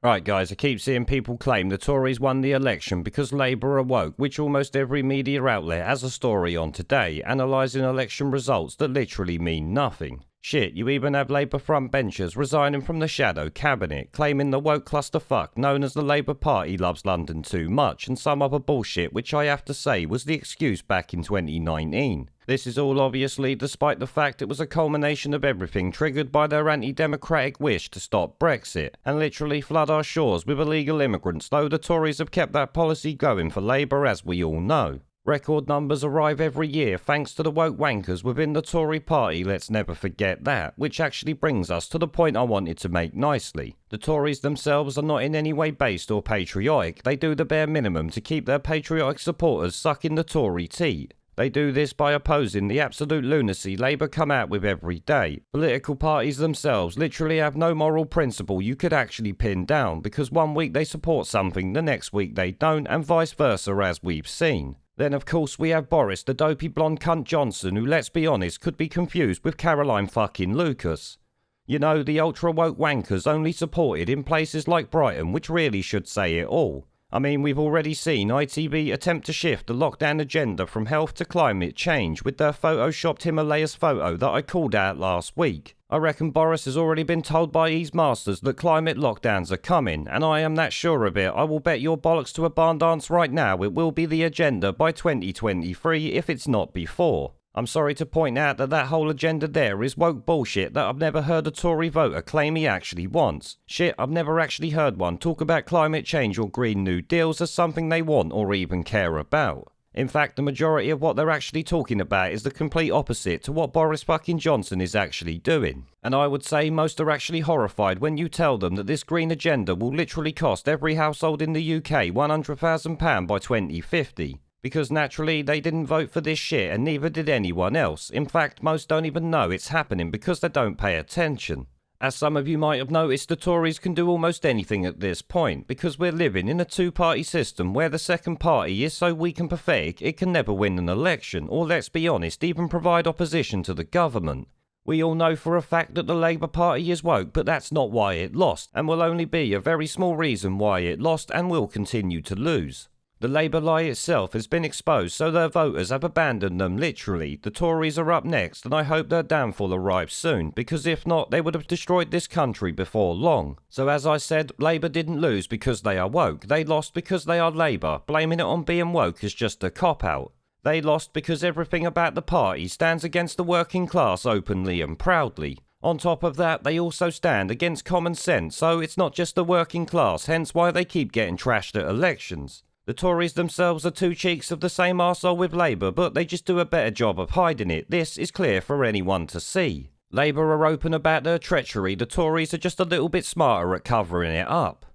Right guys, I keep seeing people claim the Tories won the election because Labour are woke, which almost every media outlet has a story on today, analysing election results that literally mean nothing. Shit, you even have Labour frontbenchers resigning from the shadow cabinet, claiming the woke clusterfuck known as the Labour Party loves London too much, and some other bullshit which I have to say was the excuse back in 2019. This is all obviously despite the fact it was a culmination of everything triggered by their anti-democratic wish to stop Brexit, and literally flood our shores with illegal immigrants, though the Tories have kept that policy going for Labour, as we all know. Record numbers arrive every year thanks to the woke wankers within the Tory party, let's never forget that, which actually brings us to the point I wanted to make nicely. The Tories themselves are not in any way based or patriotic, they do the bare minimum to keep their patriotic supporters sucking the Tory teat. They do this by opposing the absolute lunacy Labour come out with every day. Political parties themselves literally have no moral principle you could actually pin down, because one week they support something, the next week they don't, and vice versa, as we've seen. Then of course we have Boris, the dopey blonde cunt Johnson, who, let's be honest, could be confused with Caroline fucking Lucas. You know, the ultra woke wankers only supported in places like Brighton, which really should say it all. I mean, we've already seen ITV attempt to shift the lockdown agenda from health to climate change with their photoshopped Himalayas photo that I called out last week. I reckon Boris has already been told by his masters that climate lockdowns are coming, and I am that sure of it. I will bet your bollocks to a barn dance right now it will be the agenda by 2023 if it's not before. I'm sorry to point out that whole agenda there is woke bullshit that I've never heard a Tory voter claim he actually wants. Shit, I've never actually heard one talk about climate change or Green New Deals as something they want or even care about. In fact, the majority of what they're actually talking about is the complete opposite to what Boris fucking Johnson is actually doing. And I would say most are actually horrified when you tell them that this green agenda will literally cost every household in the UK £100,000 by 2050. Because naturally they didn't vote for this shit and neither did anyone else. In fact, most don't even know it's happening because they don't pay attention. As some of you might have noticed, the Tories can do almost anything at this point, because we're living in a two-party system where the second party is so weak and pathetic it can never win an election, or let's be honest, even provide opposition to the government. We all know for a fact that the Labour Party is woke, but that's not why it lost, and will only be a very small reason why it lost and will continue to lose. The Labour lie itself has been exposed, so their voters have abandoned them literally. The Tories are up next, and I hope their downfall arrives soon, because if not, they would have destroyed this country before long. So as I said, Labour didn't lose because they are woke, they lost because they are Labour. Blaming it on being woke is just a cop-out. They lost because everything about the party stands against the working class openly and proudly. On top of that, they also stand against common sense, so it's not just the working class, hence why they keep getting trashed at elections. The Tories themselves are two cheeks of the same arsehole with Labour, but they just do a better job of hiding it. This is clear for anyone to see. Labour are open about their treachery, the Tories are just a little bit smarter at covering it up.